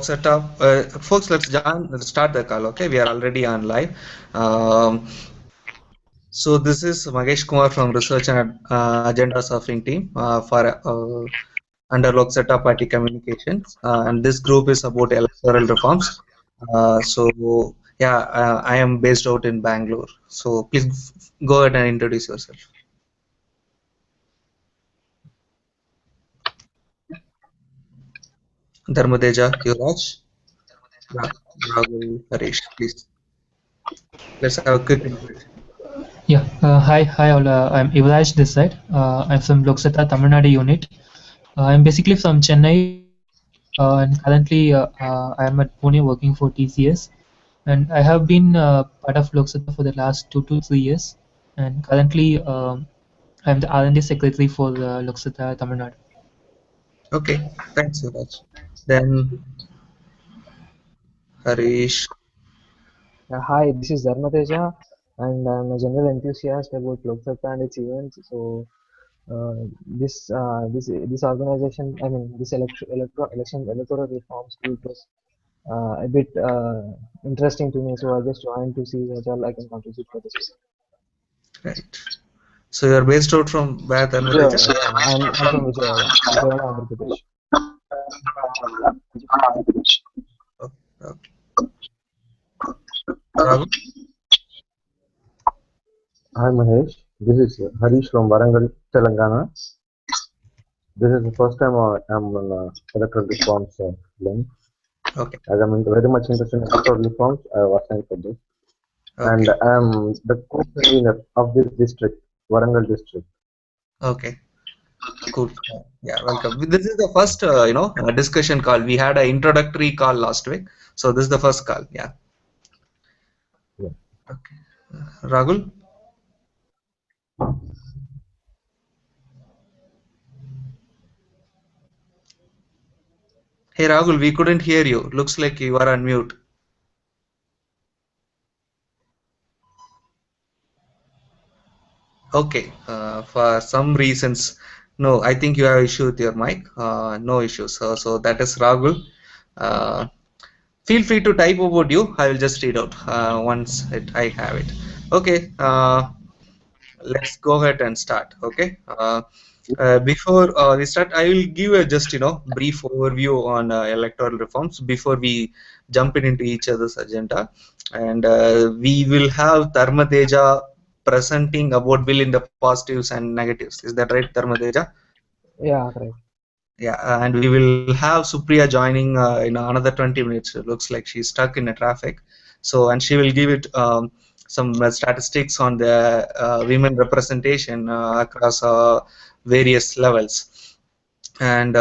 setup. Folks, let's start the call. Okay, we are already on live. So this is Magesh Kumar from Research and Agenda Surfing team for under Lok Setup Party Communications, and this group is about electoral reforms. So yeah, I am based out in Bangalore. So please go ahead and introduce yourself. Dharmadeja, Yuvraj, Rahul, Harish, please. Let's have a quick introduction. Yeah, hi all. I'm Yuvraj this side. I'm from Lok Setup Tamil Nadu unit. I'm basically from Chennai, and currently I am at Pune working for TCS. And I have been part of Lok Setup for the last 2 to 3 years. And currently I'm the R&D secretary for Lok Setup Tamil Nadu. Okay, thanks, Yuvraj. Then Harish. Hi, this is Dharmateja, and I'm a general enthusiast about Lok Sabha and its events. So, this organization, I mean, this electoral reforms group was a bit interesting to me. So I just joined to see what all I can contribute for this. Right. So you are based out from where, Dharmateja? I'm from Vijayawada, Andhra Pradesh. Okay. Rahul? Hi Mahesh, this is Harish from Warangal, Telangana. This is the first time I'm on electoral reforms link. Okay. As I'm very much interested in electoral reforms, I was assigned for this. Okay. And I'm the co-convener of this district, Warangal district. Okay. Cool. Yeah, welcome. This is the first, discussion call. We had an introductory call last week, so this is the first call. Yeah. Okay. Rahul? Hey Rahul, we couldn't hear you. Looks like you are on mute. Okay. For some reasons, no. I think you have issue with your mic. No issues. So that is Rahul. Feel free to type about you. I will just read out once I have it. Okay. Let's go ahead and start. Okay. Before we start, I will give a just brief overview on electoral reforms before we jump into each other's agenda, and we will have Dharmadeja presenting about bill in the positives and negatives. Is that right, Dharmadeja? Yeah, right. Yeah, and we will have Supriya joining in another 20 minutes. It looks like she's stuck in the traffic, so and she will give it some statistics on the women representation across various levels. And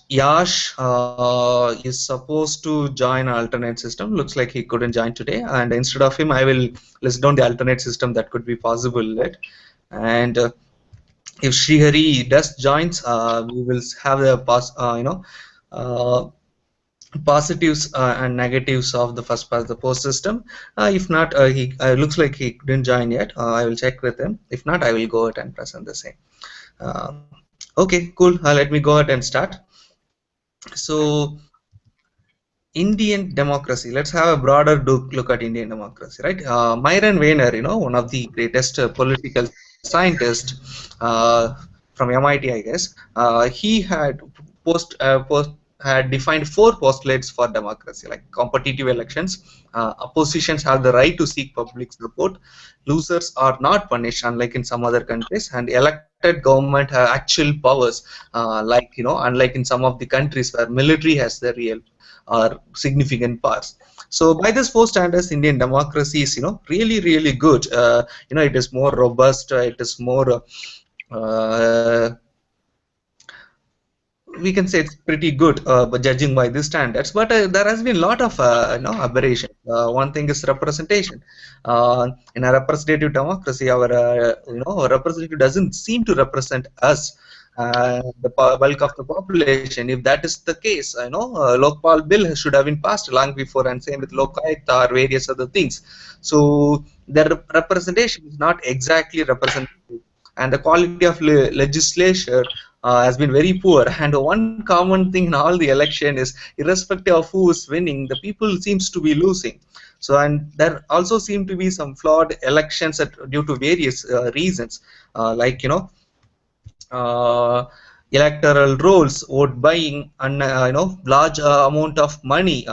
Yash is supposed to join alternate system. Looks like he couldn't join today, and instead of him, I will list down the alternate system that could be possible. Right? And if Srihari does joins, we will have the positives and negatives of the first past the post system. If not, he looks like he didn't join yet. I will check with him. If not, I will go ahead and present the same. Okay, cool. Let me go ahead and start. So, Indian democracy. Let's have a broader look at Indian democracy, right? Myron Weiner, one of the greatest political scientists from MIT, I guess. He had had defined 4 postulates for democracy, like competitive elections. Oppositions have the right to seek public support. Losers are not punished, unlike in some other countries, and elected government have actual powers, unlike in some of the countries where military has the real or significant parts. So by this 4 standards, Indian democracy is really, really good. It is more robust. It is more we can say it's pretty good, but judging by these standards. But there has been a lot of aberration. One thing is representation. In a representative democracy, our representative doesn't seem to represent us. The bulk of the population. If that is the case, Lokpal bill should have been passed long before, and same with Lokayukta or various other things. So the representation is not exactly representative, and the quality of legislature has been very poor. And one common thing in all the election is, irrespective of who is winning, the people seems to be losing. So, and there also seem to be some flawed elections due to various reasons, like uh, electoral rolls, vote buying, and large amount of money.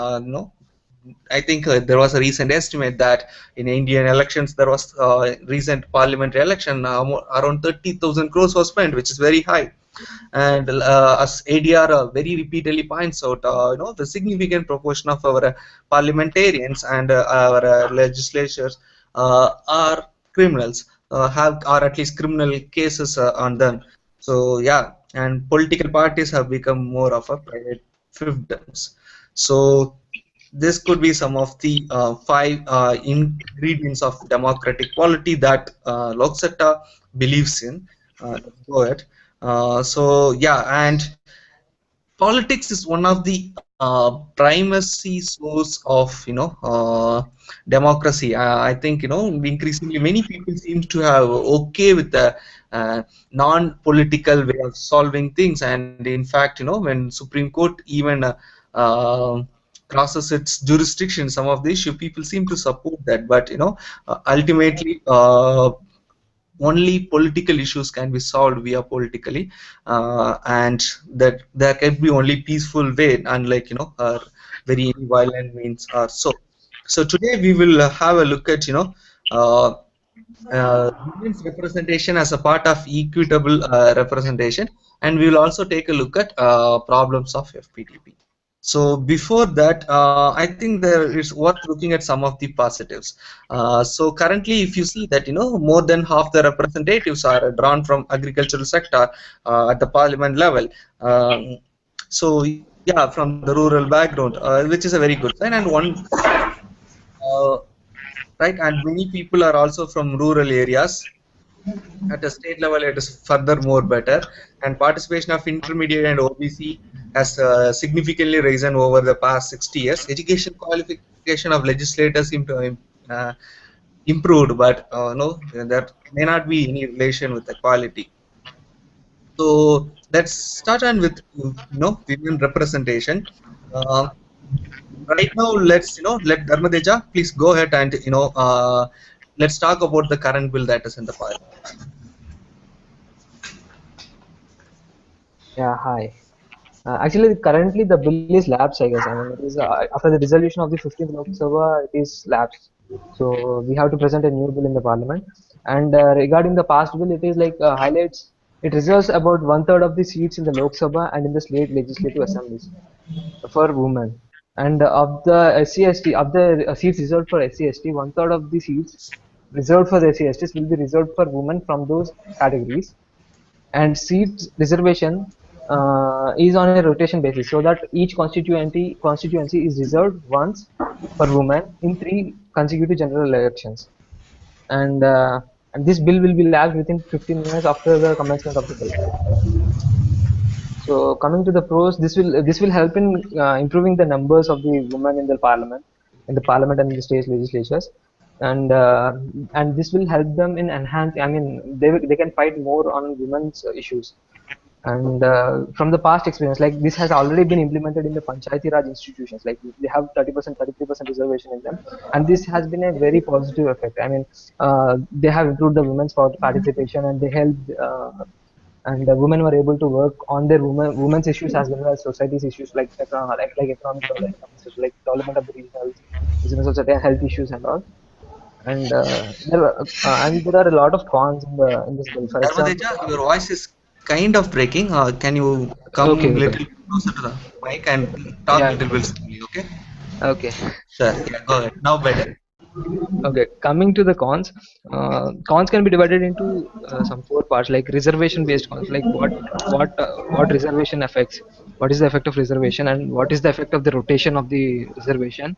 I think there was a recent estimate that in Indian elections there was recent parliamentary election around 30,000 crores was spent, which is very high. And as ADR very repeatedly points out, the significant proportion of our parliamentarians and our legislatures are criminals, have or at least criminal cases on them. So yeah, and political parties have become more of a private fiefdoms. So this could be some of the five ingredients of democratic polity that Lok Satta believes in. Let's go ahead. So yeah, and politics is one of the primacy source of democracy. I think increasingly many people seem to have okay with the non-political way of solving things, and in fact when Supreme Court even uh, crosses its jurisdiction, some of the issue people seem to support that, but ultimately only political issues can be solved via politically, and that there can be only peaceful way, unlike very violent means or so. So today we will have a look at uh, women's representation as a part of equitable representation, and we will also take a look at problems of FPTP. So before that, I think there is worth looking at some of the positives. So currently, if you see that more than half the representatives are drawn from agricultural sector at the parliament level. So yeah, from the rural background, which is a very good sign. And uh, right, and many people are also from rural areas. At the state level, it is furthermore better, and participation of intermediate and OBC has significantly risen over the past 60 years. Education qualification of legislators seem to have uh, improved, but no, there may not be any relation with equality. So let's start on with women representation. Uh, right now, let's let Dharmadeja please go ahead and let's talk about the current bill that is in the parliament. Yeah, hi. Actually, currently the bill is lapsed, I guess. I mean, it is after the resolution of the 15th Lok Sabha, it is lapsed. So we have to present a new bill in the parliament. And regarding the past bill, it is like highlights. It reserves about one-third of the seats in the Lok Sabha and in the state legislative assemblies for women. And of the SC/ST, of the seats reserved for SC/ST, one-third of the seats reserved for the SC/STs will be reserved for women from those categories, and seat reservation is on a rotation basis, so that each constituency is reserved once for women in 3 consecutive general elections. And this bill will be lapsed within 15 years after the commencement of the bill. So coming to the pros, this will help in improving the numbers of the women in the parliament and in the state legislatures, and uh, and this will help them in enhance. I mean, they can fight more on women's issues. And from the past experience, like this has already been implemented in the Panchayati Raj institutions, like they have 30%, 33% reservation in them, and this has been a very positive effect. I mean, they have improved the women's participation, and they helped. And the women were able to work on their women's issues as well as society's issues, like like economic development, like development of the regional business society and health issues and all. And there are a lot of cons in this bill. For example, Dharmadeja, your voice is kind of breaking. Can you okay, come okay, little closer to the mic and talk yeah, little bit slowly, okay? okay. Sure. Yeah, go ahead. Now better. Okay, coming to the cons, cons can be divided into some four parts, like reservation based cons, like what reservation affects, what is the effect of reservation, and what is the effect of the rotation of the reservation,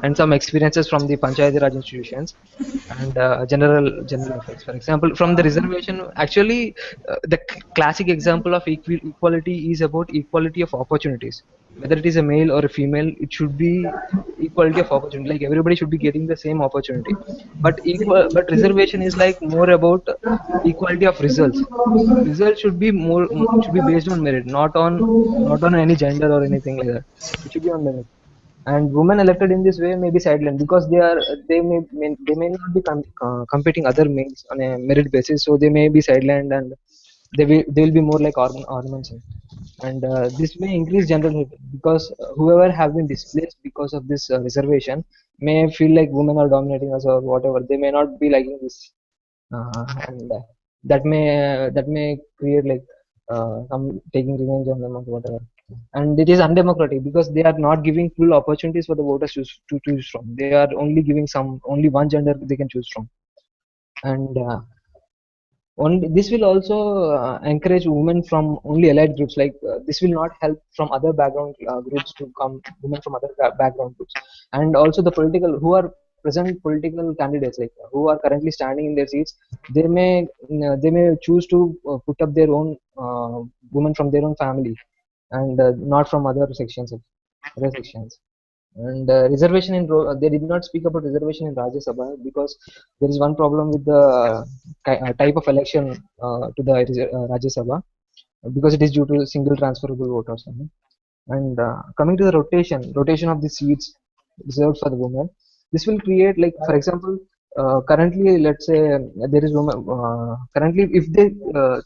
and some experiences from the Panchayati Raj institutions, and general effects. For example, from the reservation, actually, the classic example of equality is about equality of opportunities. Whether it is a male or a female, it should be equality of opportunity. Like everybody should be getting the same opportunity. But reservation is like more about equality of results. Results should be should be based on merit, not on any gender or anything like that. It should be on merit. And women elected in this way may be sidelined because they may not be competing other males on a merit basis, so they may be sidelined, and they will be more like ornaments. And this may increase general hate because whoever have been displaced because of this reservation may feel like women are dominating us or whatever. They may not be liking this, and that may create like some taking revenge on them or whatever. And it is undemocratic because they are not giving full opportunities for the voters to choose from. They are only giving only one gender they can choose from. And this will also encourage women from only allied groups. Like this will not help from other background groups to come, women from other background groups. And also the political who are present political candidates, like who are currently standing in their seats, they may choose to put up their own women from their own family, and not from other sections. And reservation they did not speak about reservation in Rajya Sabha because there is one problem with the type of election to the Rajya Sabha, because it is due to single transferable vote or something. And coming to the rotation of the seats reserved for the women, this will create, like for example, currently let's say there is women currently, if they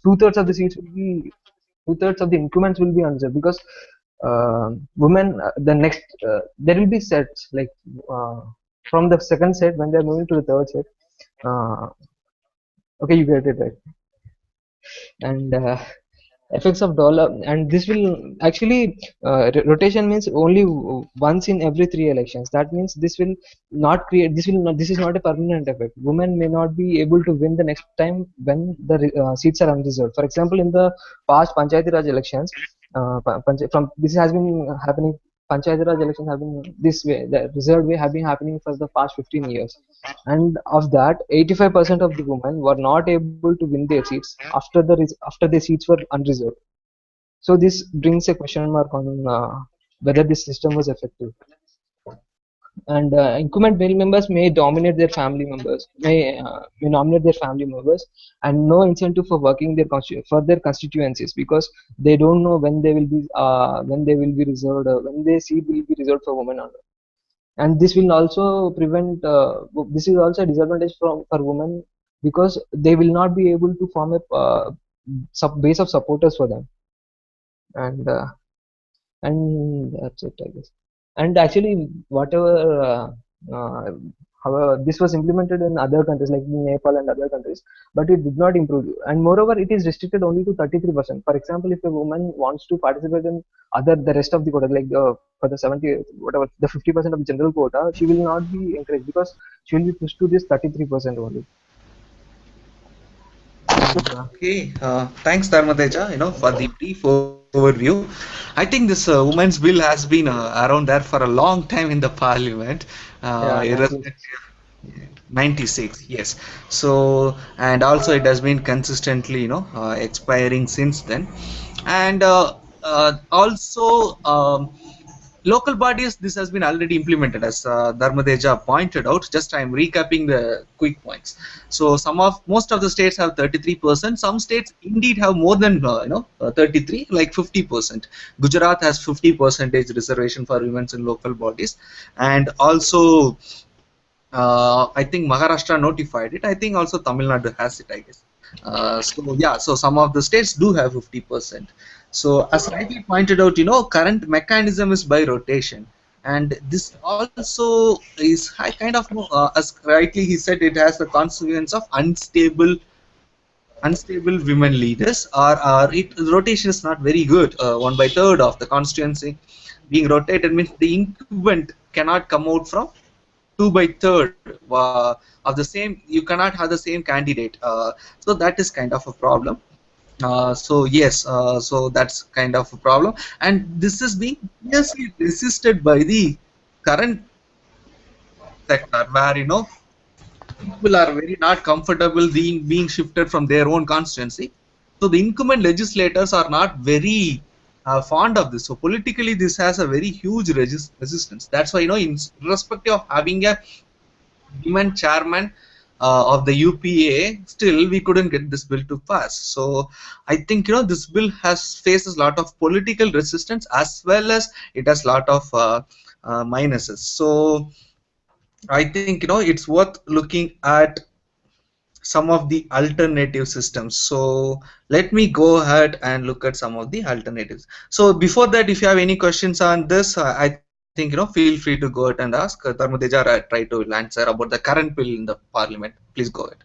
two-thirds of the seats will be two-thirds of the increments will be unreserved, because women the next there will be sets, like uh, from the second set when they are moving to the third set. uh, okay, you get it right. And effects of dollar, and this will actually rotation means only once in every 3 elections. That means this is not a permanent effect. Women may not be able to win the next time when the seats are unreserved. For example, in the past Panchayati Raj elections, from this has been happening. Panchayati Raj elections have been this way, the reserved way have been happening for the past 15 years. And of that, 85% of the women were not able to win their seats after their seats were unreserved. So this brings a question mark on whether this system was effective. And incumbent male members may dominate their family members, may nominate their family members, and no incentive for working for their constituencies, because they don't know when they will be reserved, when their seat will be reserved for women or not. And this will also prevent. This is also a disadvantage for women, because they will not be able to form a base of supporters for them. And that's it, I guess. And actually, whatever, however, this was implemented in other countries like Nepal and other countries, but it did not improve. And moreover, it is restricted only to 33%. For example, if a woman wants to participate in the rest of the quota, like for the 70, whatever, the 50% of the general quota, she will not be encouraged because she will be pushed to this 33% only. And, Okay, thanks Dharmateja, for the brief overview. I think this women's bill has been around there for a long time in the parliament, yeah, 96. irrespective. 96, yes. So, and also it has been consistently, expiring since then. And also, local bodies, this has been already implemented, as Dharmadeja pointed out. Just I'm recapping the quick points. So most of the states have 33%. Some states indeed have more than 33, like 50%. Gujarat has 50% reservation for women in local bodies, and also I think Maharashtra notified it. I think also Tamil Nadu has it, I guess. So yeah, so some of the states do have 50%. So as rightly pointed out, current mechanism is by rotation, and this also is kind of, as rightly he said, it has the consequence of unstable women leaders, or rotation is not very good. 1/3 of the constituency being rotated means the incumbent cannot come out from 2/3 of the same. You cannot have the same candidate, so that is kind of a problem. So yes, so that's kind of a problem, and this is being fiercely resisted by the current sector where people are very not comfortable being shifted from their own constituency. So the incumbent legislators are not very fond of this. So politically, this has a very huge resistance. That's why irrespective of having a women chairman of the UPA, still we couldn't get this bill to pass. So I think this bill has faces a lot of political resistance as well as it has a lot of minuses. So I think it's worth looking at some of the alternative systems. So let me go ahead and look at some of the alternatives. So before that, if you have any questions on this, I think feel free to go ahead and ask. Dharmateja try to answer about the current bill in the parliament. Please go ahead.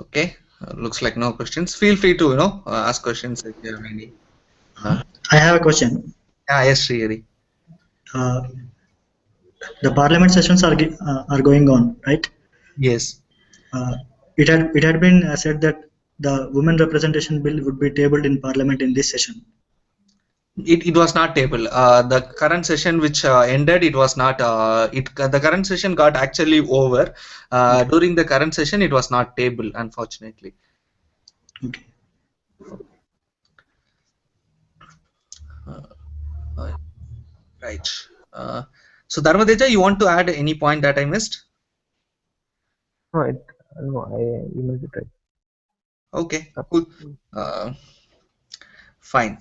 Okay, looks like no questions. Feel free to ask questions if you have any. I have a question. Yes, Srihari. Uh, the parliament sessions are going on, right? Yes. It had been said that the women representation bill would be tabled in parliament in this session. It was not tabled. The current session which ended, it was not. The current session got actually over. During the current session, it was not tabled, unfortunately. Okay. Right. So Dharmadeja, you want to add any point that I missed? No, I emailed it right. Okay, cool. Fine.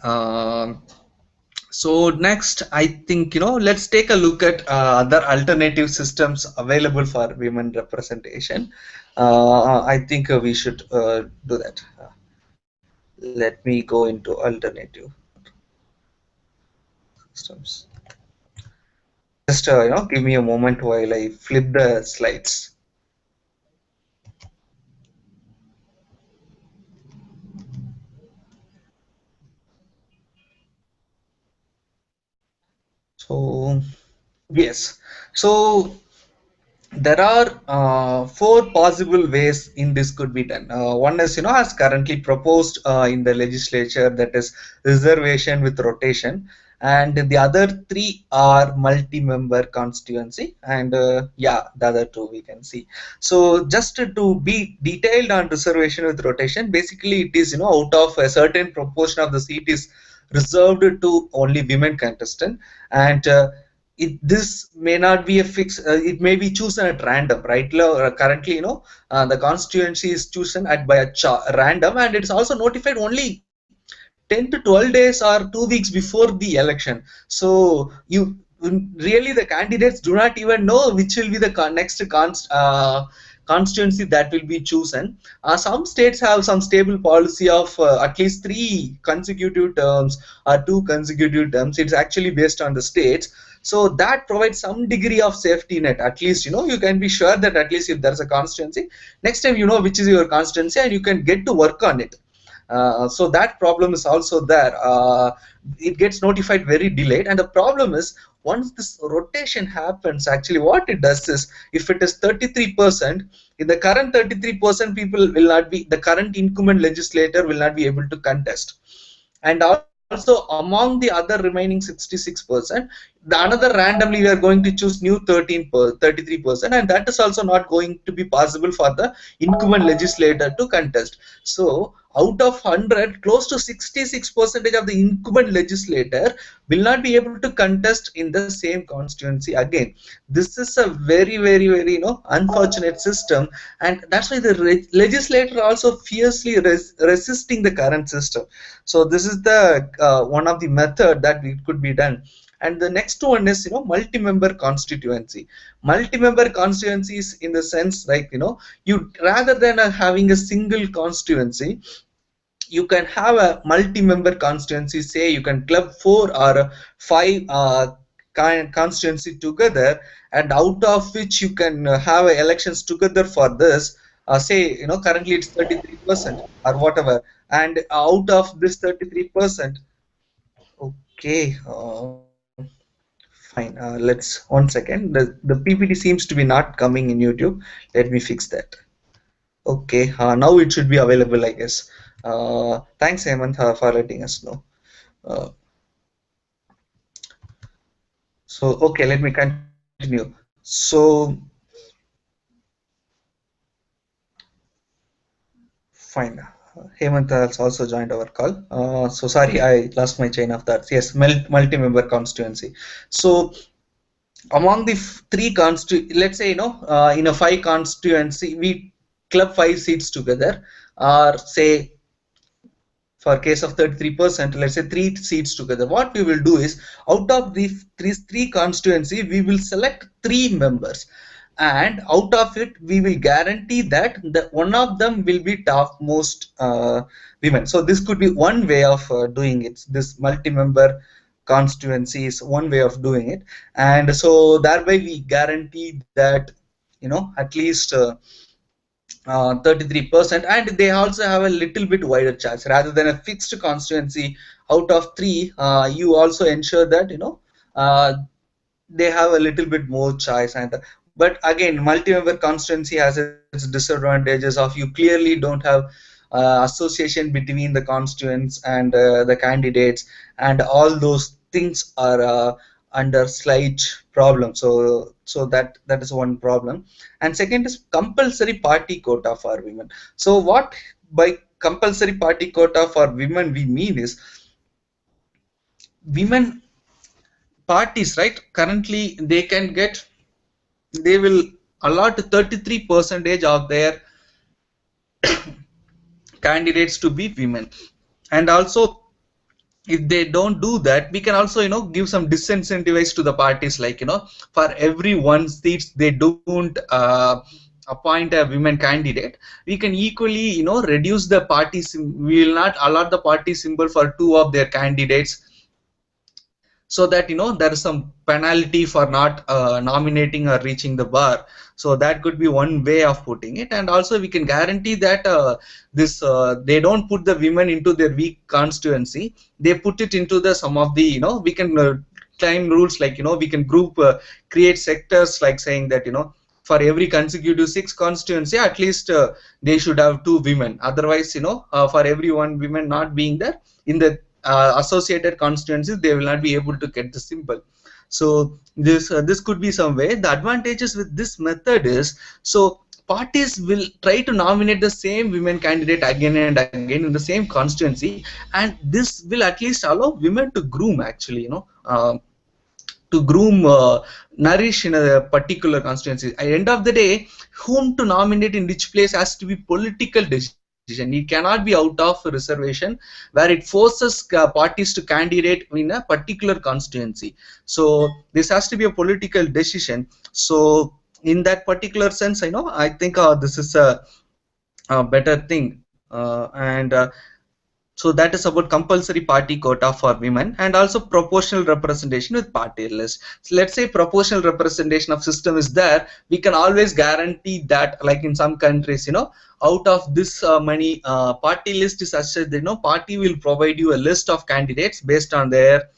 So next, I think let's take a look at other alternative systems available for women representation. I think we should do that. Let me go into alternative systems. Just give me a moment while I flip the slides. So yes, so there are four possible ways in this could be done. One is as currently proposed in the legislature, that is reservation with rotation, and the other three are multi-member constituency, and yeah, the other two we can see. So just to be detailed on reservation with rotation, basically it is out of a certain proportion of the seat is reserved to only women contestant, and this may not be a fix. It may be chosen at random, right? Currently, the constituency is chosen at by a random, and it's also notified only 10 to 12 days or 2 weeks before the election. So you really, the candidates do not even know which will be the next constituency that will be chosen. Some states have some stable policy of at least 3 consecutive terms or 2 consecutive terms. It's actually based on the states. So that provides some degree of safety net. At least you can be sure that at least if there's a constituency, next time you know which is your constituency and you can get to work on it. So that problem is also there. It gets notified very delayed, and the problem is once this rotation happens, actually what it does is, if it is 33%, in the current 33% people will not be, the current incumbent legislator will not be able to contest, and also among the other remaining 66%, the another randomly we are going to choose new 33%, and that is also not going to be possible for the incumbent legislator to contest. So out of 100, close to 66% of the incumbent legislator will not be able to contest in the same constituency again. This is a very, very, very unfortunate system, and that's why the legislator also fiercely resisting the current system. So this is the one of the method that it could be done. And the next one is multi-member constituency. Multi-member constituencies, in the sense like you, rather than having a single constituency, you can have a multi-member constituency. Say you can club 4 or 5 constituency together, and out of which you can have elections together for this. Say currently it's 33% or whatever, and out of this 33%, okay, fine. Let's, one second. The PPT seems to be not coming in YouTube. Let me fix that. Okay, now it should be available, I guess. Thanks, Hemant, for letting us know. Uh, so, okay, let me continue. So, fine. Hemant has also joined our call. So sorry, I lost my chain of thought. Yes, multi-member constituency. So among the three let's say, in a five constituency, we club 5 seats together, or say for case of 33%, let's say 3 seats together. What we will do is, out of the three constituency, we will select 3 members, and out of it we will guarantee that the one of them will be topmost women. So this could be one way of doing it. This multi-member constituency is one way of doing it, and so thereby we guarantee that, at least 33%, and they also have a little bit wider choice rather than a fixed constituency. Out of three, you also ensure that, uh, they have a little bit more choice. And but again, multi-member constituency has its disadvantages of, you clearly don't have association between the constituents and the candidates, and all those things are under slight problem. So that is one problem. And second is compulsory party quota for women. So what by compulsory party quota for women we mean is, women parties, right, currently they will allot 33 percentage of their candidates to be women. And also, if they don't do that, we can also, give some disincentivize to the parties, like, for every 1 seat they don't appoint a women candidate, we can equally, reduce the party we will not allot the party symbol for 2 of their candidates, so that, there is some penalty for not nominating or reaching the bar. So that could be one way of putting it. And also we can guarantee that this they don't put the women into their weak constituency, they put it into the some of the, we can claim rules, like, we can create sectors, like saying that, for every consecutive 6 constituency, at least they should have 2 women. Otherwise, for every 1 woman not being there in the associated constituencies, they will not be able to get the symbol. So this could be some way. The advantages with this method is, so parties will try to nominate the same women candidate again and again in the same constituency, and this will at least allow women to groom, actually, nourish in a particular constituency. At the end of the day, whom to nominate in which place has to be political decision. It cannot be out of reservation, where it forces parties to candidate in a particular constituency. So this has to be a political decision. So in that particular sense, I think this is a better thing. So that is about compulsory party quota for women, and also proportional representation with party list. So let's say proportional representation of system is there, we can always guarantee that, like in some countries, out of this many party list is such that, party will provide you a list of candidates based on their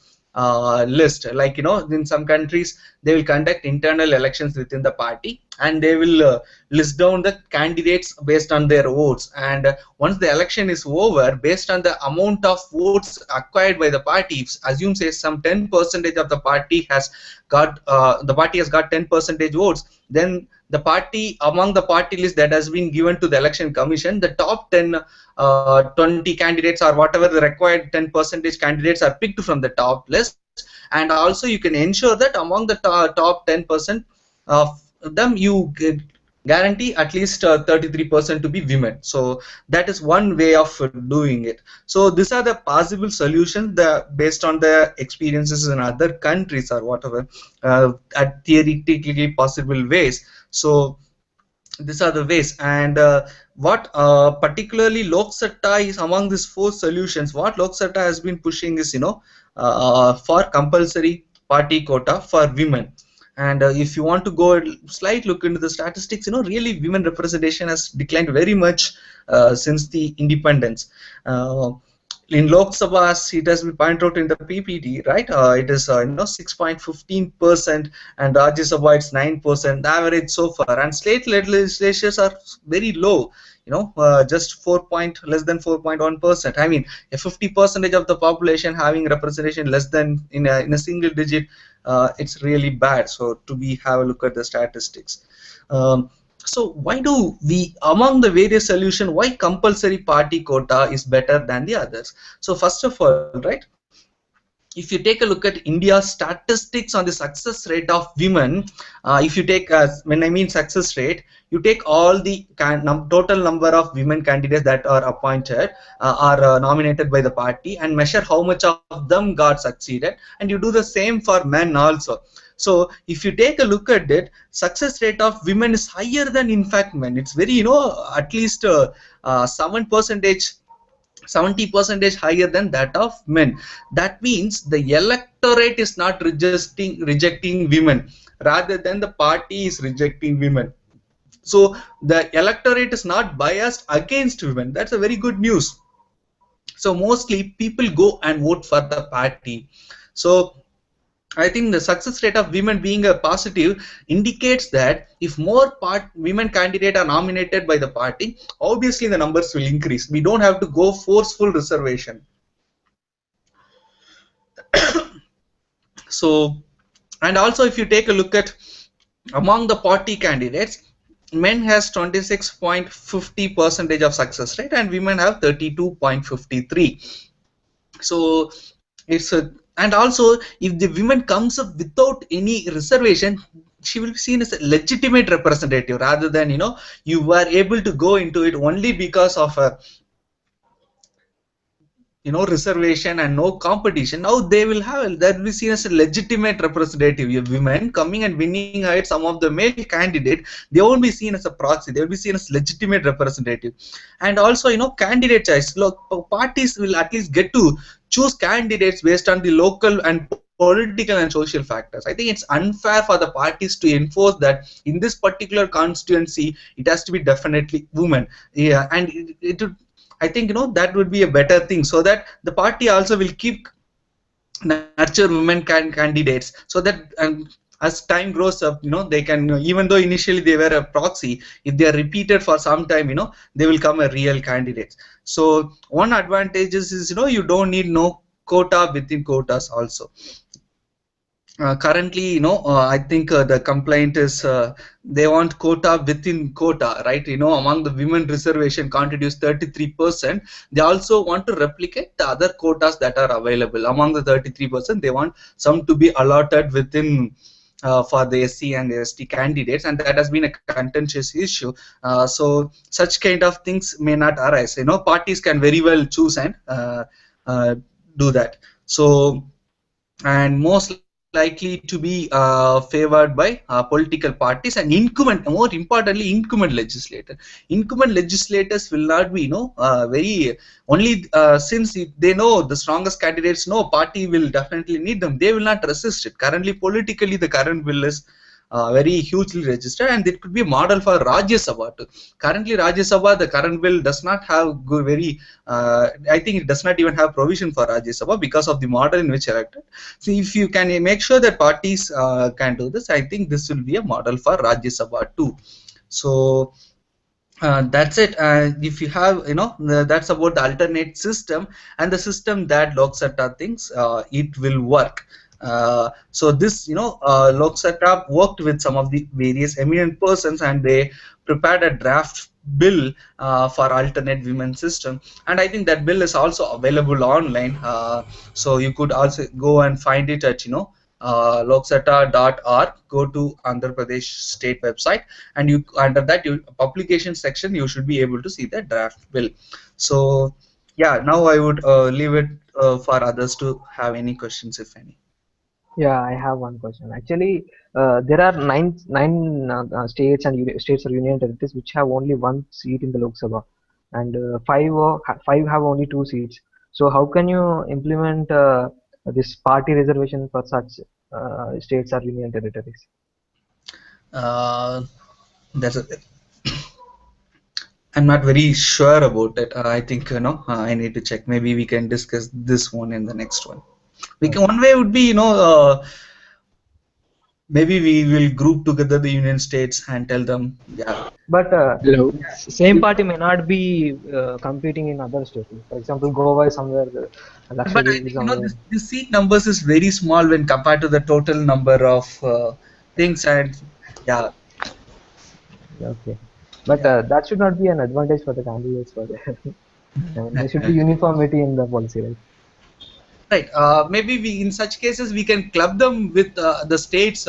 list. Like, in some countries they will conduct internal elections within the party, and they will list down the candidates based on their votes. And once the election is over, based on the amount of votes acquired by the party, assume say some 10% of the party has got 10% votes, then the party, among the party list that has been given to the election commission, the top 20 candidates, or whatever the required 10% candidates, are picked from the top list. And also you can ensure that among the top 10% of them, you guarantee at least 33% to be women. So that is one way of doing it. So these are the possible solutions based on the experiences in other countries, or whatever, at theoretically possible ways. So these are the ways. And what particularly Lok Satta is among these 4 solutions, what Lok Satta has been pushing is, for compulsory party quota for women. And if you want to go a slight look into the statistics, really women representation has declined very much since the independence. In Lok Sabha, as it has been pointed out in the PPT, right? It is 6.15%, and Rajya Sabha it's 9%. The average so far, and state legislatures are very low. just less than 4.1%. I mean, a 50% of the population having representation less than in a single digit, it's really bad. So to be have a look at the statistics. So why do we, among the various solutions, why compulsory party quota is better than the others? So first of all, right, if you take a look at India's statistics on the success rate of women, if you take, when I mean success rate, you take all the total number of women candidates that are appointed, are nominated by the party, and measure how much of them got succeeded, and you do the same for men also. So if you take a look at it, success rate of women is higher than in fact men. It's very, at least 70% higher than that of men. That means the electorate is not rejecting women, rather than the party is rejecting women. So the electorate is not biased against women. That's a very good news. So mostly people go and vote for the party. So I think the success rate of women being a positive indicates that if more women candidates are nominated by the party, obviously the numbers will increase. We don't have to go forceful reservation. So, and also if you take a look at among the party candidates, men has 26.50% of success rate and women have 32.53. So it's a, and also if the woman comes up without any reservation, she will be seen as a legitimate representative, rather than you were able to go into it only because of a reservation and no competition. Now they will that will be seen as a legitimate representative. Women coming and winning ahead some of the male candidate, they won't be seen as a proxy, they will be seen as legitimate representative. And also candidate choice, look, parties will at least get to choose candidates based on the local and political and social factors. I think it's unfair for the parties to enforce that in this particular constituency it has to be definitely women. Yeah, and it would, I think that would be a better thing, so that the party also will keep nurture women candidates, so that as time grows up, they can, even though initially they were a proxy, if they are repeated for some time, they will come a real candidates. So one advantage is you don't need no quota within quotas also. Currently, I think the complaint is they want quota within quota, right? Among the women reservation contributes 33%. They also want to replicate the other quotas that are available. Among the 33%, they want some to be allotted within for the SC and the ST candidates, and that has been a contentious issue. So such kind of things may not arise. Parties can very well choose and do that. So, and most likely to be favored by political parties and incumbent, more importantly, incumbent legislators. Incumbent legislators will not be, very only since they know the strongest candidates, party will definitely need them. They will not resist it. Currently, politically, the current bill is very hugely registered, and it could be a model for Rajya Sabha too. Currently, Rajya Sabha, the current bill does not have very, I think it does not even have provision for Rajya Sabha because of the model in which elected. So if you can make sure that parties can do this, I think this will be a model for Rajya Sabha too. So that's it. If you have, that's about the alternate system, and the system that Lok Satta thinks it will work. So this, Lok Satta worked with some of the various eminent persons, and they prepared a draft bill for alternate women system, and I think that bill is also available online. So you could also go and find it at loksatta.org. Go to Andhra Pradesh state website, and you under that publication section you should be able to see the draft bill. So yeah, now I would leave it for others to have any questions, if any. Yeah, I have one question. Actually, there are nine states and states or union territories which have only one seat in the Lok Sabha, and five have only two seats. So how can you implement this party reservation for such states or union territories? That's a, I'm not very sure about it. I think I need to check. Maybe we can discuss this one in the next one. We can, one way would be Maybe we will group together the union states and tell them, yeah. But Hello. same party may not be competing in other states. For example, Goa is somewhere, But I Lakshadweep is think somewhere. the seat numbers is very small when compared to the total number of things, and yeah, Okay. But yeah. that should not be an advantage for the candidates for the I mean, there should be uniformity in the policy, right? Right. Maybe we, in such cases, we can club them with the states,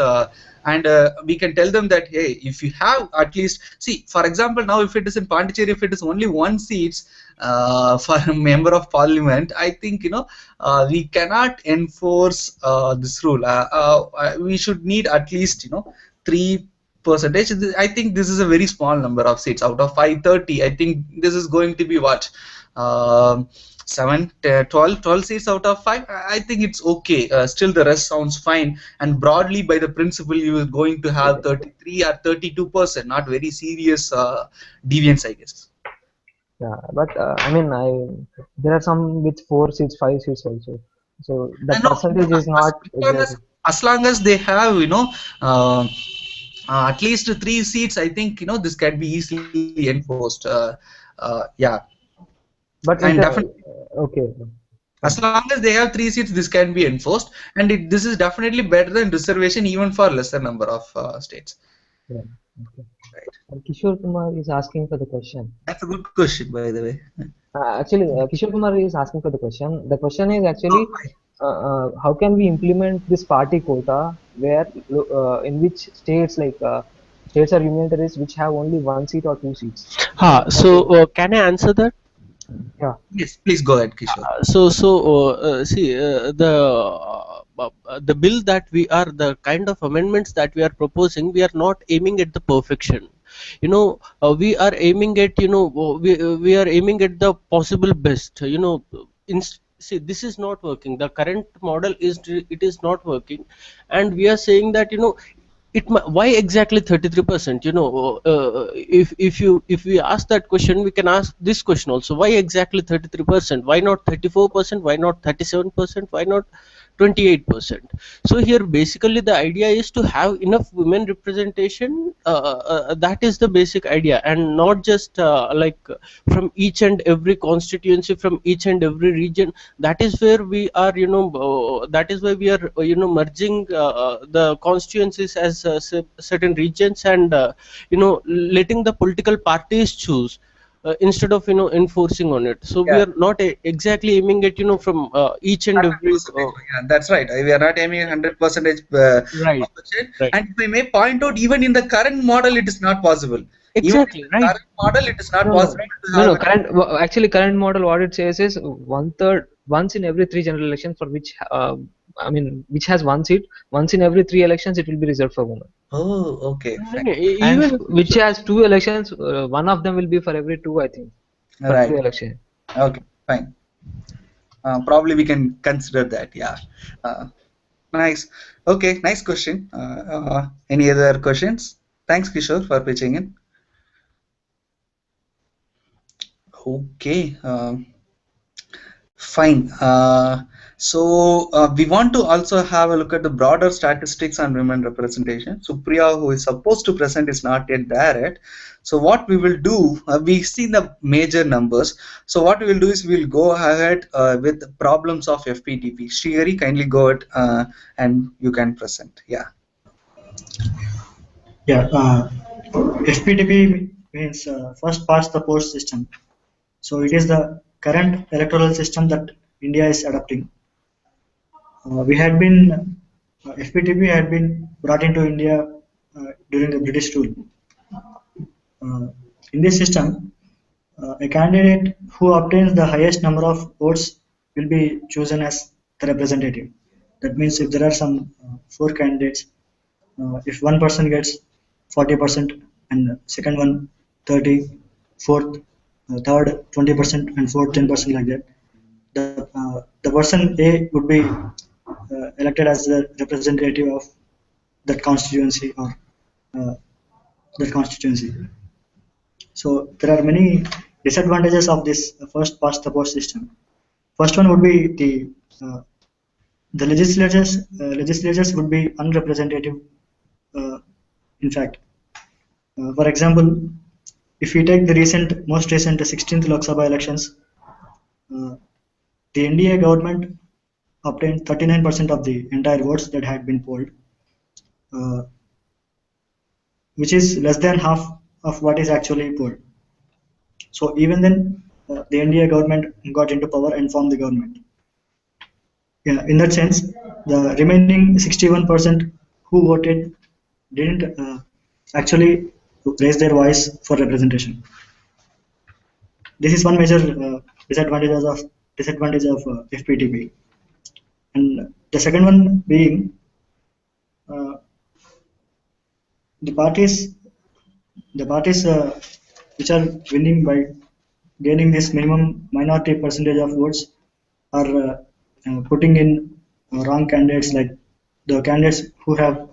and we can tell them that, hey, if you have at least, see, for example, now if it is in Pondicherry, if it is only one seats for a member of parliament, I think we cannot enforce this rule. We should need at least 3%. I think this is a very small number of seats out of 530. I think this is going to be what. Um 12 seats out of 5. I think it's okay. Still the rest sounds fine, and broadly by the principle you are going to have 33 or 32%, not very serious deviance, I guess. Yeah, but I mean, there are some with 4 seats, 5 seats also. So the I know, percentage is as not long as exactly. as long as they have uh, at least 3 seats, I think this can be easily enforced. Yeah, But and in definitely, the okay, as fine. long as they have 3 seats, this can be enforced, and this is definitely better than reservation even for lesser number of states. Yeah. Okay. Right. And Kishore Kumar is asking for the question. That's a good question, by the way. Actually, Kishore Kumar is asking for the question. The question is Oh, actually, how can we implement this party quota where in which states like states are unitarists which have only 1 seat or 2 seats? So Okay. can I answer that? Yeah. yes, please go ahead, Kishore. See, the bill that we are, the kind of amendments that we are proposing, we are not aiming at the perfection. We are aiming at, we are aiming at the possible best. See, this is not working. The current model is not working, and we are saying that why exactly 33%? If we ask that question, we can ask this question also: why exactly 33%? Why not 34%? Why not 37%? Why not 28%? So here basically the idea is to have enough women representation. That is the basic idea, and not just from each and every constituency, from each and every region. That is where we are, that is why we are merging the constituencies as certain regions, and letting the political parties choose, instead of enforcing on it. So we Yeah, are not exactly aiming at from each and every 100%. Yeah, that's right. We are not aiming 100% right, perfection. right, And if I may point out, even in the current model, it is not possible. Even in exactly, the right, current model, it is not No, no, possible to no, have no. it. Actually, current model, what it says is 1/3, once in every 3 general elections for which, I mean, which has 1 seat, once in every 3 elections, it will be reserved for women. Oh, okay, no, fine. no, And even which has 2 elections, one of them will be for every two, I think, for two Right. elections. Okay, fine. Probably we can consider that. Yeah. Uh, nice. Okay, nice question. Any other questions? Thanks, Kishore, for pitching in. Okay. Fine. So we want to also have a look at the broader statistics on women representation. Supriya, who is supposed to present, is not yet there yet. So what we will do, we see the major numbers. So what we will do is we'll go ahead with problems of FPTP. Srihari, kindly go ahead and you can present. Yeah. Yeah, FPTP means first past the post system. So it is the current electoral system that India is adopting. We had been FPTP had been brought into India during the British rule. In this system, a candidate who obtains the highest number of votes will be chosen as the representative. That means if there are some four candidates, if one person gets 40% and second one 30, fourth, third 20% and fourth 10% like that, the person A would be elected as the representative of that constituency or uh, that constituency. So there are many disadvantages of this first past the post system. First one would be the legislatures would be unrepresentative in fact. For example, if we take the most recent 16th Lok Sabha elections, the NDA government obtained 39% of the entire votes that had been polled, uh, which is less than half of what is actually polled. So even then, the NDA government got into power and formed the government. Yeah, in that sense, the remaining 61% who voted didn't actually raise their voice for representation. This is one major disadvantage of FPTP, and the second one being uh, the parties which are winning by gaining this minimum minority percentage of votes are putting in wrong candidates, like the candidates who have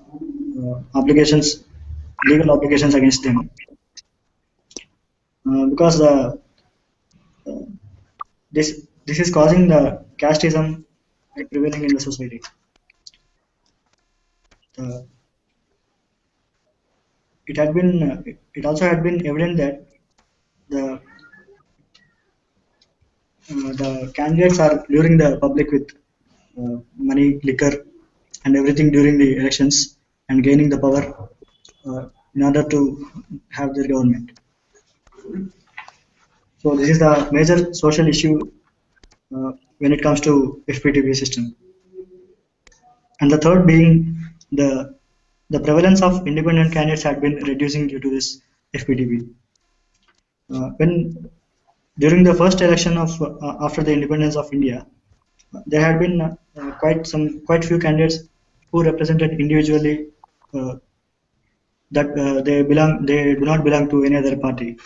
legal obligations against them, because this is causing the casteism prevailing in the society. Uh, it also had been evident that the the candidates are luring the public with money, liquor, and everything during the elections and gaining the power in order to have their government. So this is the major social issue when it comes to FPTP system. And the third being the prevalence of independent candidates had been reducing due to this FPTP. When during the first election of after the independence of India, there had been quite few candidates who represented individually that they do not belong to any other party.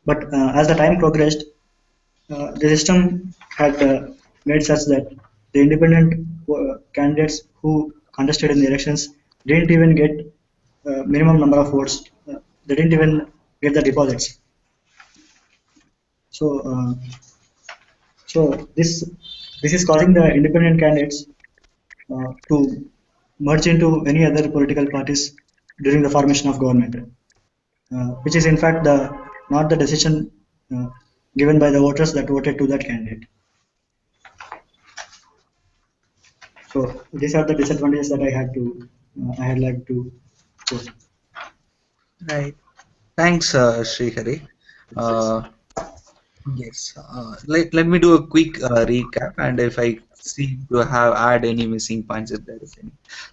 But as the time progressed, the system had made such that the independent candidates who contested in the elections didn't even get minimum number of votes. They didn't even get the deposits. So, so this is causing the independent candidates to merge into any other political parties during the formation of government, which is in fact not the decision given by the voters that voted to that candidate. So these are the disadvantages that I had like to quote. Right. Thanks, Srihari. Uh, yes. Let me do a quick recap, and if I see to have add any missing points, if there is any.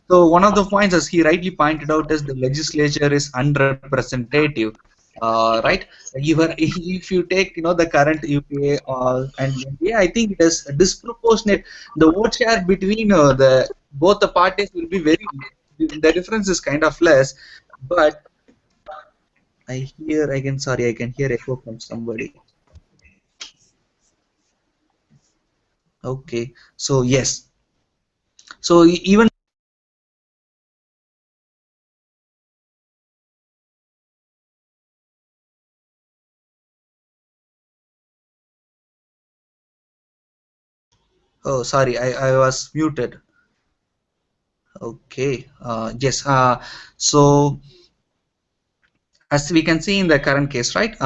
So one of the points, as he rightly pointed out, is the legislature is unrepresentative. Right? If you take the current UPA and NDA, I think it is disproportionate. The vote share between the both the parties will be very. The difference is kind of less, but I can hear echo from somebody. Okay, so yes, so even oh sorry, I was muted. Okay, yes, so as we can see in the current case, right?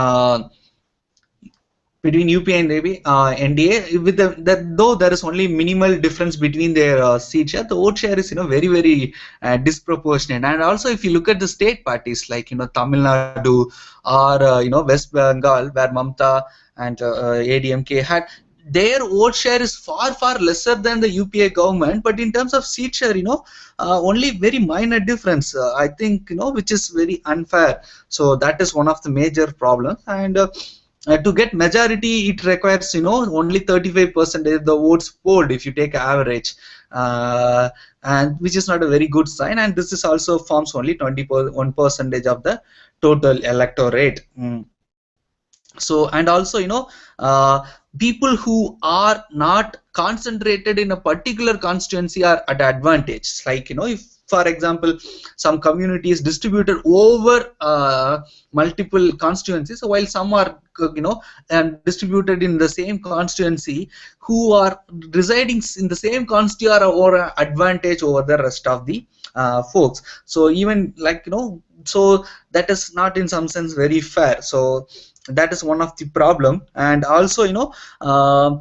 Between UPA and NDA, with though there is only minimal difference between their seat share, the vote share is very disproportionate. And also, if you look at the state parties like Tamil Nadu or West Bengal, where Mamta and ADMK had, their vote share is far lesser than the UPA government. But in terms of seat share, only very minor difference. I think which is very unfair. So that is one of the major problems. And to get majority, it requires only 35% of the votes polled if you take average, and which is not a very good sign. And this is also forms only 21% of the total electorate. So and also uh, people who are not concentrated in a particular constituency are at advantage. Like, if for example some community is distributed over multiple constituencies, while some are and distributed in the same constituency, who are residing in the same constituency are or advantage over the rest of the folks. So even like so that is not in some sense very fair. So that is one of the problem. And also uh,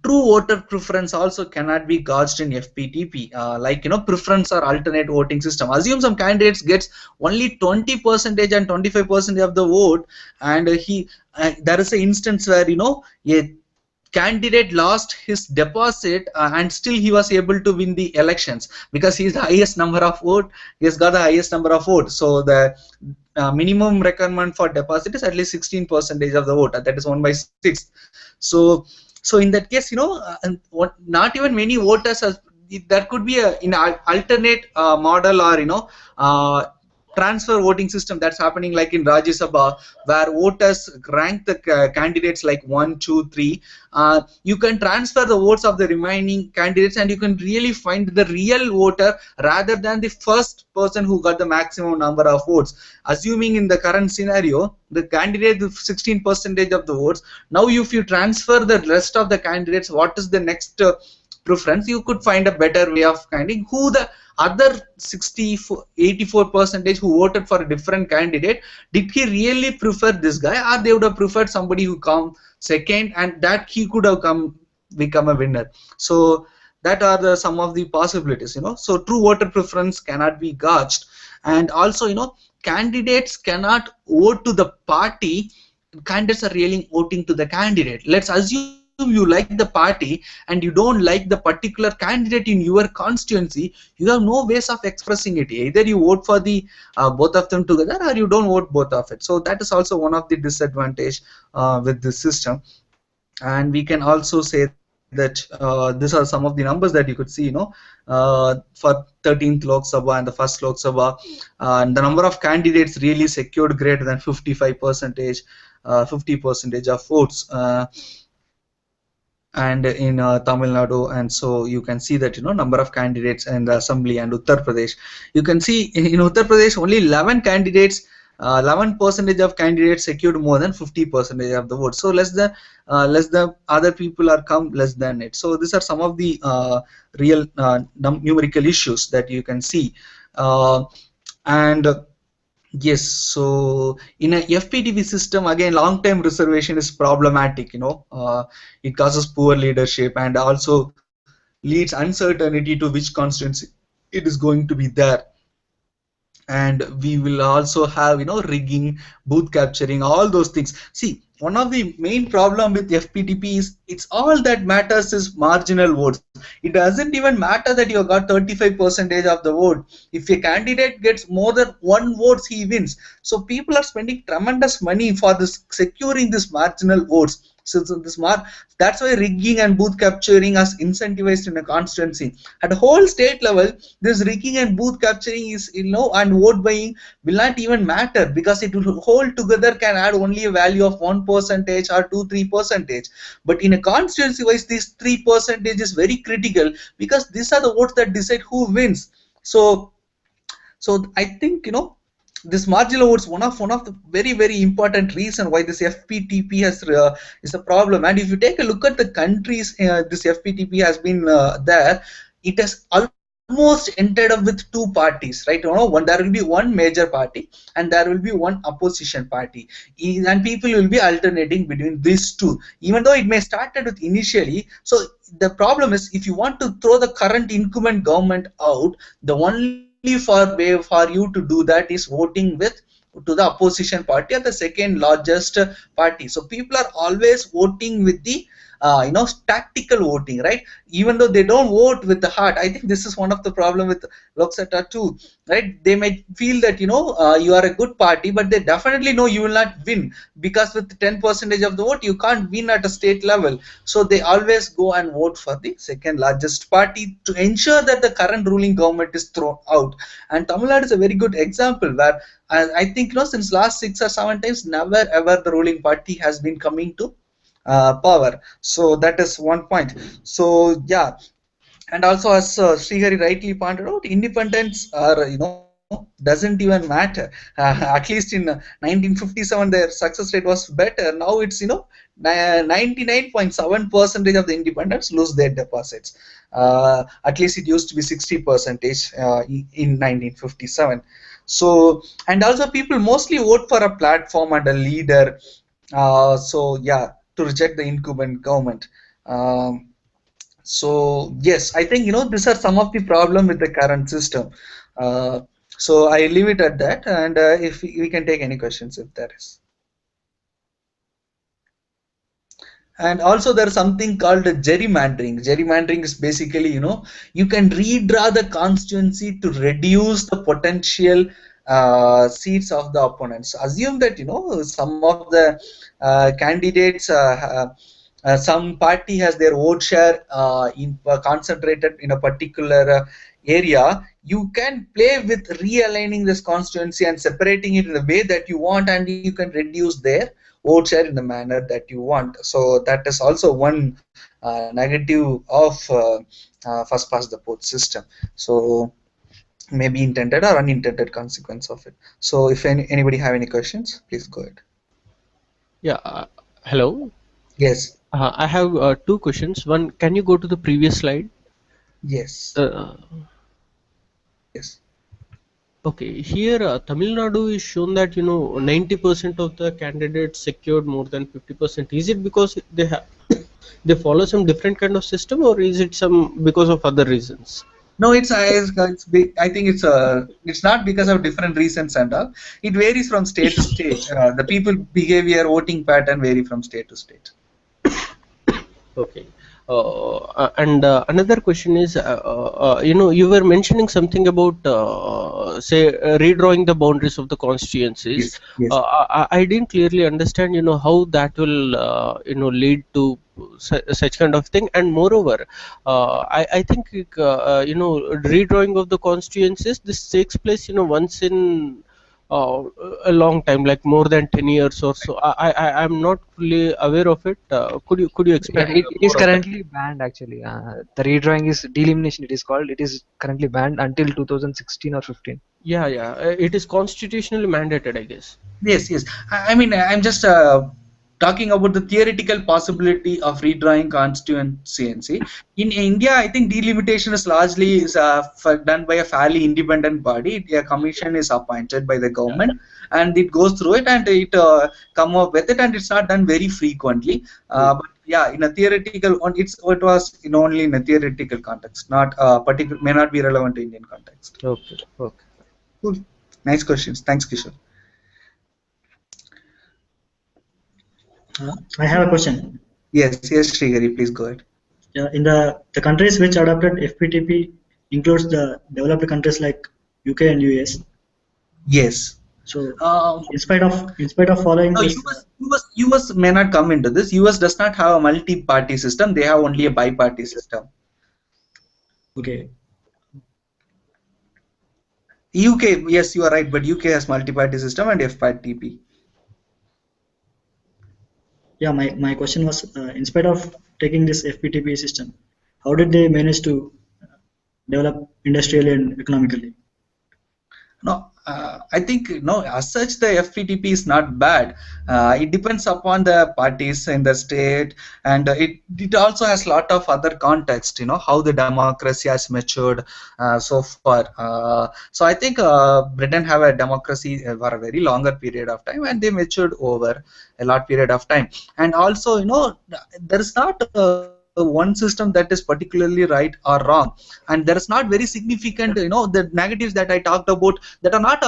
true voter preference also cannot be gauged in FPTP. Like preference or alternate voting system. Assume some candidates gets only 20% and 25% of the vote, and there is an instance where a candidate lost his deposit, and still he was able to win the elections because he is the highest number of vote. He has got the highest number of votes. So the minimum requirement for deposit is at least 16% of the vote. That is 1/6. So in that case, and what, not even many voters are, there could be a in alternate model, or uh, transfer voting system that's happening like in Rajya Sabha, where voters rank the candidates like 1, 2, 3. You can transfer the votes of the remaining candidates, and you can really find the real voter rather than the first person who got the maximum number of votes. Assuming in the current scenario, the candidate with 16% of the votes, now if you transfer the rest of the candidates, what is the next preference? You could find a better way of finding who the other 84% who voted for a different candidate, did he really prefer this guy, or they would have preferred somebody who come second, and that he could have become a winner. So that are some of the possibilities. So true voter preference cannot be gauged. And also candidates cannot vote to the party. Candidates are really voting to the candidate. Let's assume you like the party and you don't like the particular candidate in your constituency. You have no ways of expressing it. Either you vote for the both of them together, or you don't vote both of it. So that is also one of the disadvantage with this system. And we can also say that these are some of the numbers that you could see, for 13th Lok Sabha and the first Lok Sabha, and the number of candidates really secured greater than 55%, 50% of votes. And in Tamil Nadu, and so you can see that number of candidates in the assembly. And Uttar Pradesh, you can see in Uttar Pradesh only 11 candidates, 11% of candidates secured more than 50% of the vote. So less than other people are come less than it. So these are some of the real numerical issues that you can see. And yes, so in a FPTP system, again, long-term reservation is problematic. It causes poor leadership and also leads uncertainty to which constituency it is going to be there. And we will also have rigging, booth capturing, all those things. See, one of the main problem with FPTP is it's all that matters is marginal votes. It doesn't even matter that you got 35% of the vote. If a candidate gets more than 1 vote, he wins. So people are spending tremendous money for this, securing this marginal votes. So that's why rigging and booth capturing is incentivized in a constituency. At whole state level, this rigging and booth capturing is and vote buying will not even matter, because it will hold together can add only a value of 1% or 2-3%. But in a constituency wise, this 3% is very critical, because these are the votes that decide who wins. So I think this marginal votes one of the very important reason why this FPTP has is a problem. And if you take a look at the countries this FPTP has been there, it has almost ended up with 2 parties, right? There will be one major party and there will be one opposition party, and people will be alternating between these two, even though it may started with initially. So the problem is, if you want to throw the current incumbent government out, the only way for you to do that is voting to the opposition party or the second largest party. So people are always voting with the tactical voting, right? Even though they don't vote with the heart. I think this is one of the problem with Lok Sabha too, right? They might feel that you are a good party, but they definitely know you will not win, because with 10% of the vote you can't win at a state level. So they always go and vote for the second largest party to ensure that the current ruling government is thrown out. And Tamil Nadu is a very good example, where I think since last 6 or 7 times, never ever the ruling party has been coming to power. So that is one point. So yeah, and also as Srihari rightly pointed out, independence are doesn't even matter. At least in 1957 their success rate was better. Now it's 99.7% of the independents lose their deposits. At least it used to be 60% in 1957. So, and also people mostly vote for a platform and a leader. So yeah, to reject the incumbent government. So yes, I think these are some of the problem with the current system. Uh, so I leave it at that, and if we can take any questions if there is. And also there's something called gerrymandering. Gerrymandering is basically, you can redraw the constituency to reduce the potential seats of the opponents. Assume that, some of the candidates, some party has their vote share concentrated in a particular area. You can play with realigning this constituency and separating it in the way that you want, and you can reduce their vote share in the manner that you want. So that is also one negative of first past the post system. So maybe intended or unintended consequence of it. So if anybody have any questions, please go ahead. Yeah. Hello. Yes. I have two questions. One, can you go to the previous slide? Yes. Yes. Okay, here Tamil Nadu is shown that 90% of the candidates secured more than 50%. Is it because they have they follow some different kind of system, or is it some because of other reasons? No, I think it's not because of different reasons and all. It varies from state to state. The people behavior, voting pattern vary from state to state. Okay. And another question is, you were mentioning something about, say, redrawing the boundaries of the constituencies. Yes, yes. I didn't clearly understand, how that will, lead to such kind of thing. And moreover, I think, redrawing of the constituencies, this takes place, once in a long time, like more than 10 years or so. I'm not fully aware of it. Could you Yeah, expand it is more on that? currently banned actually. The redrawing is delimitation. It is called. It is currently banned until 2016 or 15. Yeah, yeah. It is constitutionally mandated, I guess. Yes, yes. I mean, I'm just talking about the theoretical possibility of redrawing constituency. In India, I think delimitation is largely done by a fairly independent body. A commission is appointed by the Yeah. government, and it goes through it, and it come up with it, and it's not done very frequently. But yeah, in a theoretical one, it was in only in a theoretical context, not particular, may not be relevant to Indian context. Okay. Okay. Cool. Nice questions. Thanks, Kishore. I have a question. Yes, yes, Srigari, please go ahead. In the countries which adopted FPTP includes the developed countries like UK and US. Yes. So Um, in spite of following no, this, US may not come into this. US does not have a multi-party system. They have only a bi-party system. okay, UK, yes, you are right, but UK has multi-party system and FPTP. yeah, my question was, in spite of taking this FPTP system, how did they manage to develop industrially and economically? No, I think no. As such, the FPTP is not bad. It depends upon the parties in the state, and it also has a lot of other context. How the democracy has matured so far. So I think Britain have a democracy for a very longer period of time, and they matured over a lot period of time. And also, there is not one system that is particularly right or wrong, and there is not very significant the negatives that I talked about that are not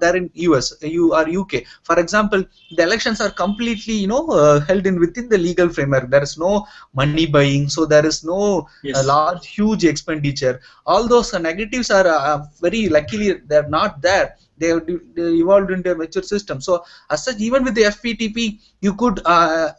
there in US or UK. For example, the elections are completely held in within the legal framework. There is no money buying, so there is no Yes. large huge expenditure. All those negatives are very luckily they're not there. They evolved into a mature system. So as such, even with the FPTP, you could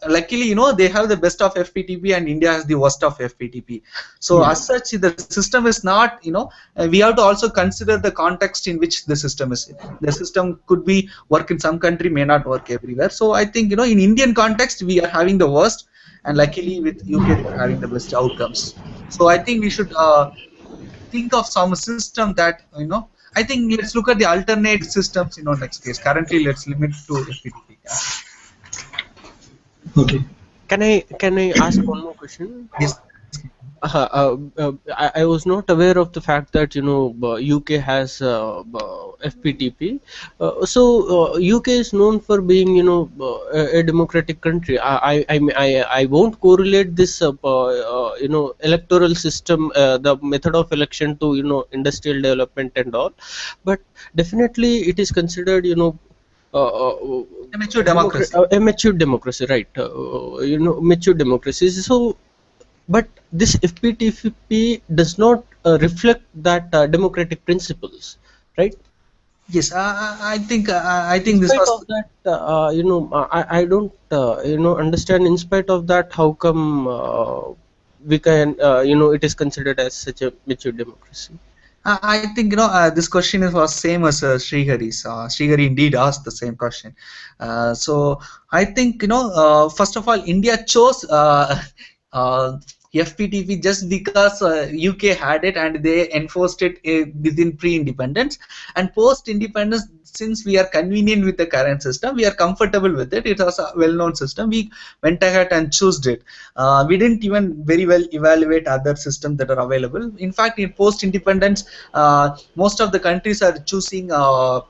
luckily they have the best of FPTP and India has the worst of FPTP. So Yeah. as such, the system is not we have to also consider the context in which the system is. The system could be work in some country, may not work everywhere. So I think in Indian context we are having the worst, and luckily with UK they are having the best outcomes. So I think we should think of some system that I think let's look at the alternate systems in our next case. Currently, let's limit to FPTP. Yeah. Okay. Can I ask one more question? Yes. I was not aware of the fact that UK has FPTP. UK is known for being a democratic country. I won't correlate this electoral system, the method of election to industrial development and all, but definitely it is considered A mature democracy. a mature democracy, right? Mature democracy. So but this FPTP does not reflect that democratic principles, right? Yes, I think In this spite was. of that, I don't understand. In spite of that, how come we can it is considered as such a mature democracy? I think this question was same as Srihari's. Srihari indeed asked the same question. So I think first of all, India chose uh, FPTP just because UK had it and they enforced it within pre-independence, and post-independence. Since we are convenient with the current system, we are comfortable with it. It was a well-known system. We went ahead and chose it. We didn't even very well evaluate other systems that are available. In fact, in post-independence, most of the countries are choosing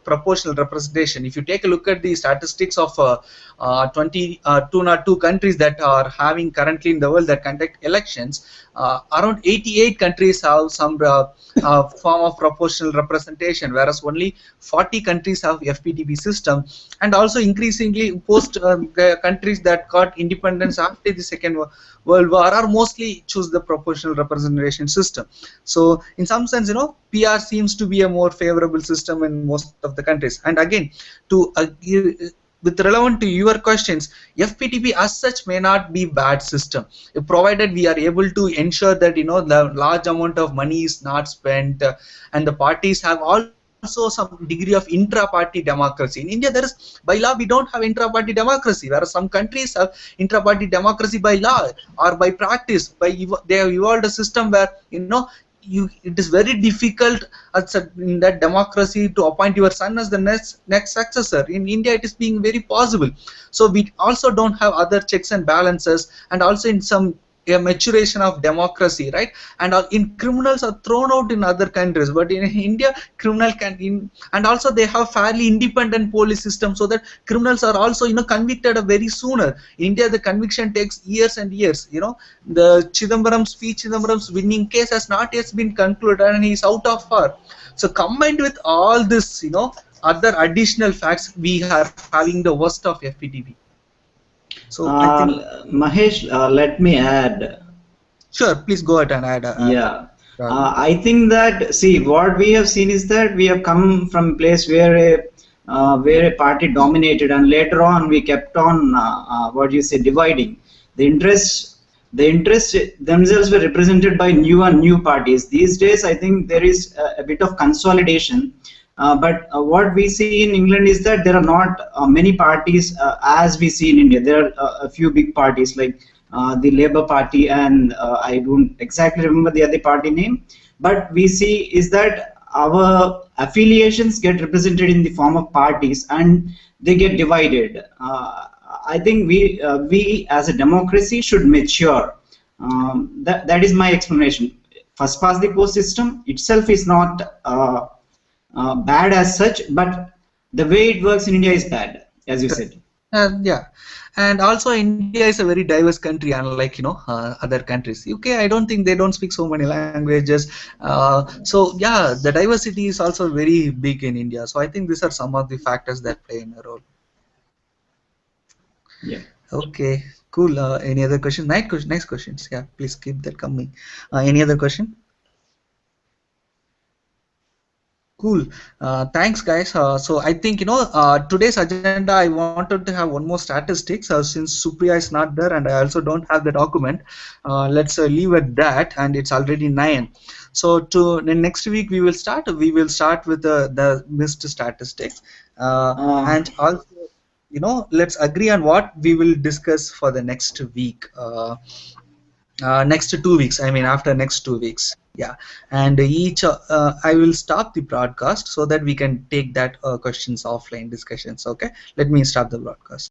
proportional representation. If you take a look at the statistics of 202 countries that are having currently in the world that conduct elections, around 88 countries have some form of proportional representation, whereas only 40 countries have FPTP system. And also increasingly post countries that got independence after the Second World War are mostly choose the proportional representation system. So in some sense, PR seems to be a more favorable system in most of the countries. And again, to with relevant to your questions, FPTP as such may not be bad system, provided we are able to ensure that the large amount of money is not spent, and the parties have also some degree of intra-party democracy. In India, there is by law we don't have intra-party democracy, whereas some countries have intra-party democracy by law or by practice. They have evolved a system where it is very difficult in that democracy to appoint your son as the next successor. In India, it is being very possible. So we also don't have other checks and balances, and also in some maturation of democracy, right? And in criminals are thrown out in other countries, but in India, and also they have fairly independent police system, so that criminals are also convicted very sooner. In India, the conviction takes years and years. The Chidambaram's winning case has not yet been concluded, and he is out of power. So combined with all this, other additional facts, we are having the worst of FPTP. So I think Mahesh, let me add. Sure, please go ahead and add. Yeah, I think that, see, what we have seen is that we have come from a place where a party dominated, and later on we kept on dividing. The interests themselves were represented by new parties. These days, I think there is a bit of consolidation. But what we see in England is that there are not many parties as we see in India. There are a few big parties like the Labour Party, and I don't exactly remember the other party name. But we see is that our affiliations get represented in the form of parties, and they get divided. I think we as a democracy should mature. That is my explanation. First past the post system itself is not bad as such, but the way it works in India is bad, as you said. Yeah, and also India is a very diverse country, unlike other countries. UK, I don't think they don't speak so many languages. So yeah, the diversity is also very big in India. So I think these are some of the factors that play in a role. Yeah. Okay, cool. Any other questions? Next questions. Yeah, please keep that coming. Any other question? Cool. Thanks, guys. So I think today's agenda, I wanted to have one more statistics since Supriya is not there, and I also don't have the document. Let's leave at that, and it's already 9. So next week we will start. We will start with the missed statistics, and also let's agree on what we will discuss for the next week. Next 2 weeks, I mean after next 2 weeks. Yeah, and each I will stop the broadcast so that we can take that questions offline discussions. Okay, let me start the broadcast.